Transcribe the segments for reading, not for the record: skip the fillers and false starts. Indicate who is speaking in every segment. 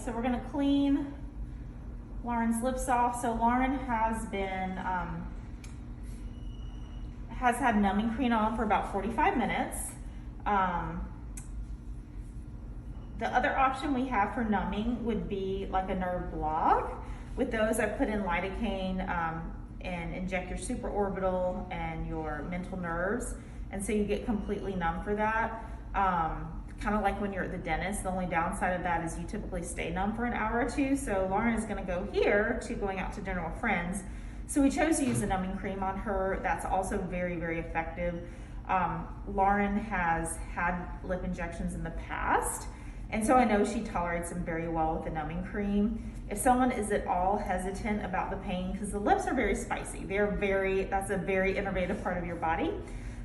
Speaker 1: so we're gonna clean Lauren's lips off. So Lauren has been, has had numbing cream on for about 45 minutes. The other option we have for numbing would be like a nerve block. With those, I put in lidocaine and inject your supraorbital and your mental nerves. And so you get completely numb for that. Kind of like when you're at the dentist. The only downside of that is you typically stay numb for an hour or two. So Lauren is gonna go here to going out to dinner with friends. So we chose to use the numbing cream on her. That's also very, very effective. Lauren has had lip injections in the past, and so I know she tolerates them very well with the numbing cream. If someone is at all hesitant about the pain, because the lips are very spicy, that's a very innervative part of your body.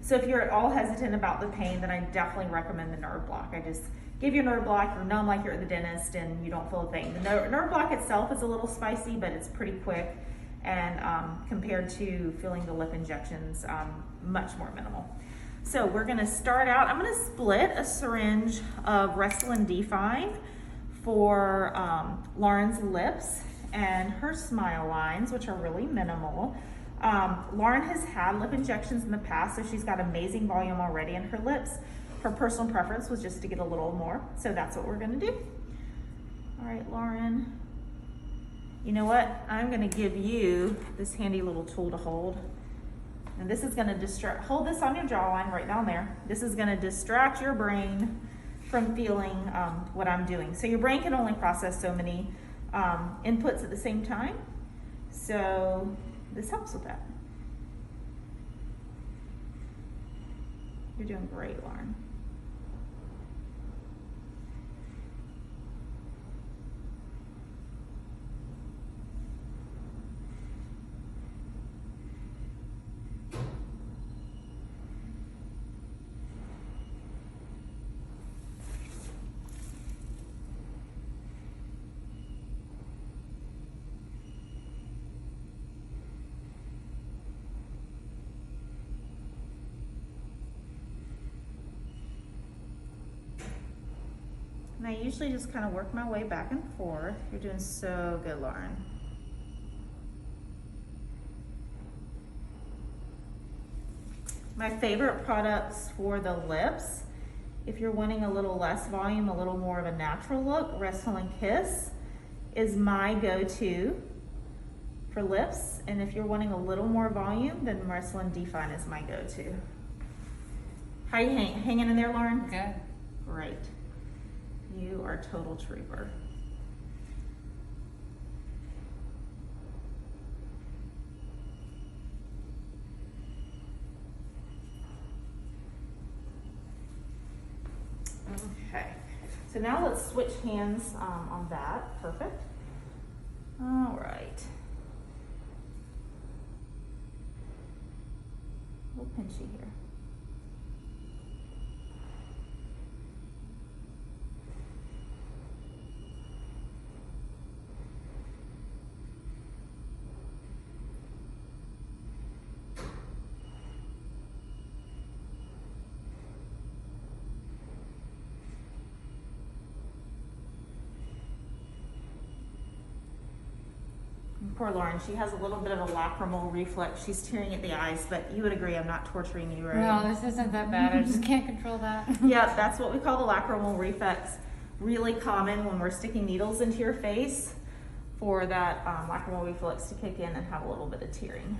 Speaker 1: So if you're at all hesitant about the pain, then I definitely recommend the nerve block. I just give you a nerve block, you're numb like you're at the dentist, and you don't feel a thing. The nerve block itself is a little spicy, but it's pretty quick, and compared to feeling the lip injections, much more minimal. So we're gonna start out, I'm gonna split a syringe of Restylane D5 for Lauren's lips and her smile lines, which are really minimal. Lauren has had lip injections in the past, so she's got amazing volume already in her lips. Her personal preference was just to get a little more, so that's what we're gonna do. All right, Lauren. You know what? I'm gonna give you this handy little tool to hold. And this is gonna hold this on your jawline right down there. This is gonna distract your brain from feeling what I'm doing. So your brain can only process so many inputs at the same time. So this helps with that. You're doing great, Lauren. And I usually just kind of work my way back and forth. You're doing so good, Lauren. My favorite products for the lips, if you're wanting a little less volume, a little more of a natural look, Restylane Kiss is my go-to for lips. And if you're wanting a little more volume, then Restylane D5 is my go-to. How you hanging in there, Lauren?
Speaker 2: Good.
Speaker 1: Great. You are a total trooper. Okay, so now let's switch hands on that. Perfect. All right. A little pinchy here. Poor Lauren, she has a little bit of a lacrimal reflex. She's tearing at the eyes, but you would agree I'm not torturing you, right?
Speaker 2: No, this isn't that bad. I just can't control that.
Speaker 1: Yeah, that's what we call the lacrimal reflex. Really common when we're sticking needles into your face for that lacrimal reflex to kick in and have a little bit of tearing.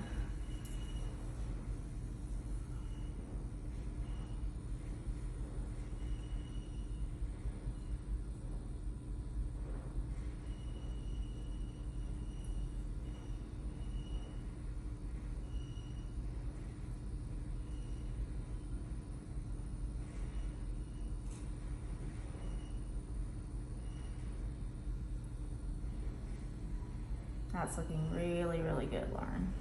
Speaker 1: That's looking really, really good, Lauren.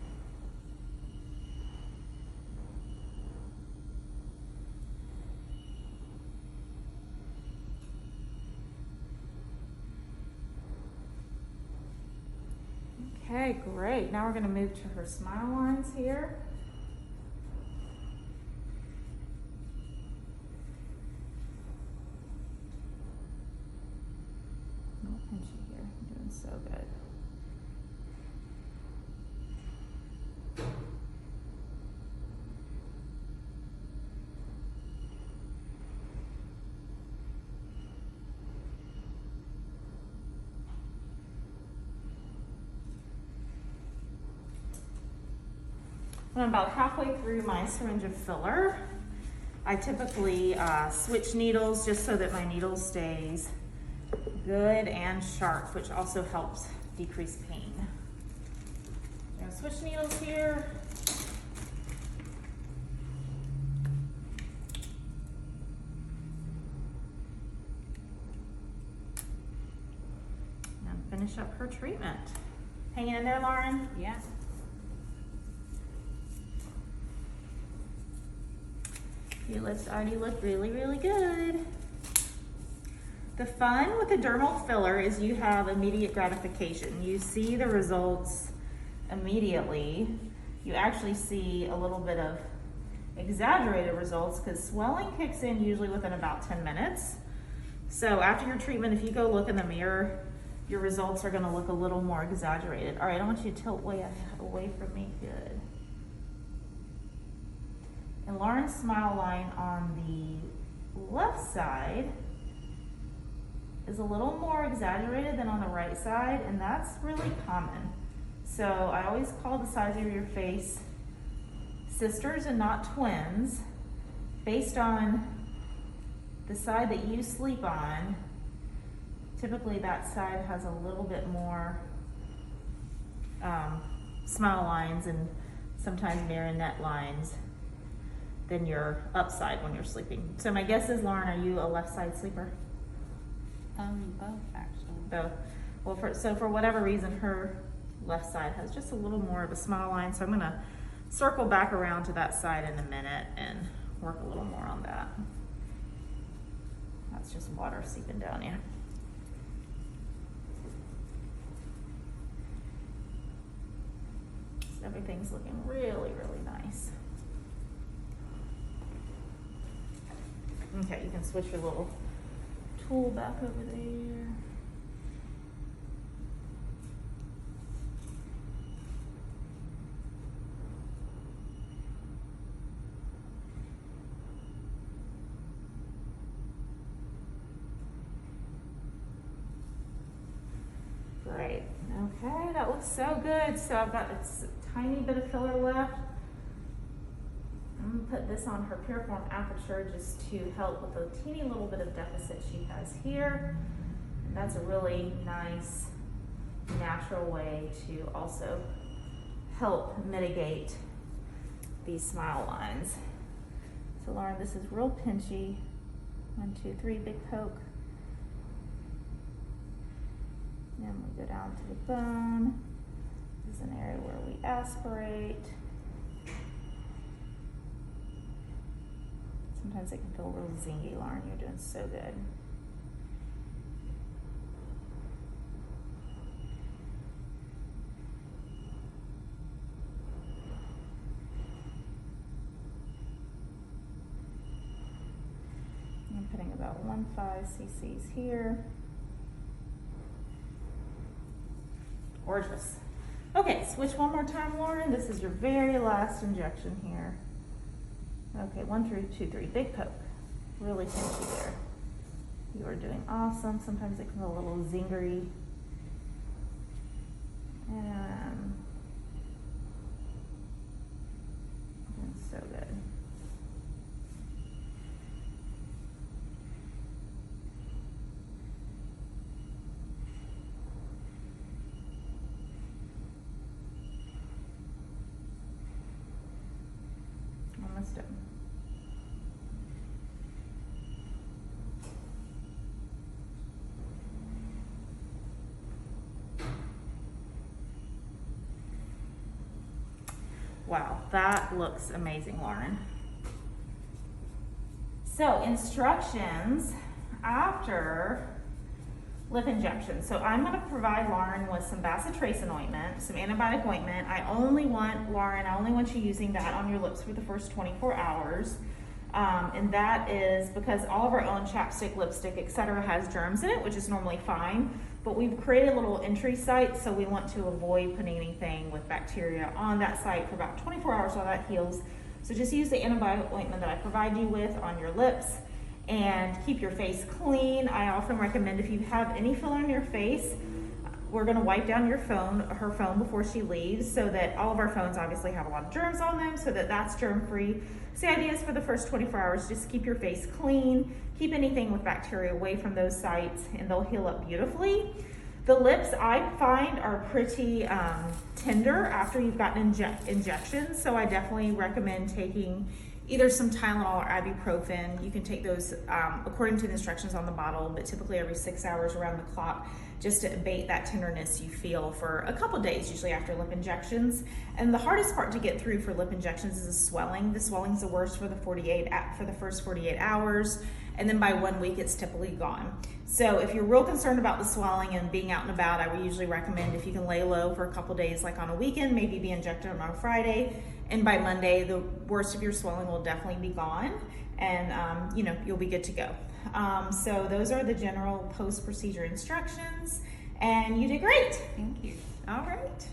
Speaker 1: Okay, great. Now we're going to move to her smile lines here. pinchy here. You're doing so good. I'm about halfway through my syringe of filler. I typically switch needles just so that my needle stays good and sharp, which also helps decrease pain. I'm gonna switch needles here. And finish up her treatment. Hanging in there, Lauren?
Speaker 2: Yeah.
Speaker 1: Your lips already look really, really good. The fun with the dermal filler is you have immediate gratification. You see the results immediately. You actually see a little bit of exaggerated results because swelling kicks in usually within about 10 minutes. So after your treatment, if you go look in the mirror, your results are gonna look a little more exaggerated. All right, I want you to tilt way away from me, good. And Lauren's smile line on the left side is a little more exaggerated than on the right side, and that's really common. So I always call the sides of your face sisters and not twins, based on the side that you sleep on. Typically that side has a little bit more smile lines and sometimes marionette lines than your upside when you're sleeping. So my guess is, Lauren, are you a left side sleeper?
Speaker 2: Both actually.
Speaker 1: Both. Well, so for whatever reason, her left side has just a little more of a smile line. So I'm gonna circle back around to that side in a minute and work a little more on that. That's just water seeping down you. Everything's looking really, really nice. Okay, you can switch your little tool back over there. Great. Okay, that looks so good. So I've got a tiny bit of filler left. I'm gonna put this on her piriform aperture just to help with a teeny little bit of deficit she has here. And that's a really nice, natural way to also help mitigate these smile lines. So Lauren, this is real pinchy. 1, 2, 3, big poke. And we go down to the bone. This is an area where we aspirate. Sometimes it can feel real zingy, Lauren. You're doing so good. I'm putting about 1.5 cc's here. Gorgeous. Okay, switch one more time, Lauren. This is your very last injection here. Okay, 1, 2, 3, big poke. Really pinchy there. You are doing awesome. Sometimes it can be a little zingery. And that's so good. Almost done. Wow, that looks amazing, Lauren. So instructions after lip injection. So I'm gonna provide Lauren with some bacitracin ointment, some antibiotic ointment. I only want you using that on your lips for the first 24 hours. And that is because all of our own chapstick, lipstick, etc. has germs in it, which is normally fine. but we've created a little entry site, so we want to avoid putting anything with bacteria on that site for about 24 hours while that heals. So just use the antibiotic ointment that I provide you with on your lips and keep your face clean. I often recommend if you have any filler on your face, we're gonna wipe down her phone before she leaves, so that all of our phones obviously have a lot of germs on them, so that that's germ-free. So the idea is for the first 24 hours, just keep your face clean, keep anything with bacteria away from those sites, and they'll heal up beautifully. The lips, I find, are pretty tender after you've gotten injections, so I definitely recommend taking either some Tylenol or ibuprofen. You can take those according to the instructions on the bottle, but typically every 6 hours around the clock, just to abate that tenderness you feel for a couple days, usually after lip injections. And the hardest part to get through for lip injections is the swelling. The swelling's the worst for the first 48 hours, and then by 1 week it's typically gone. So if you're real concerned about the swelling and being out and about, I would usually recommend if you can lay low for a couple days, like on a weekend, maybe be injected on a Friday, and by Monday the worst of your swelling will definitely be gone, and you'll be good to go. So those are the general post-procedure instructions, and you did great.
Speaker 2: Thank you.
Speaker 1: All right.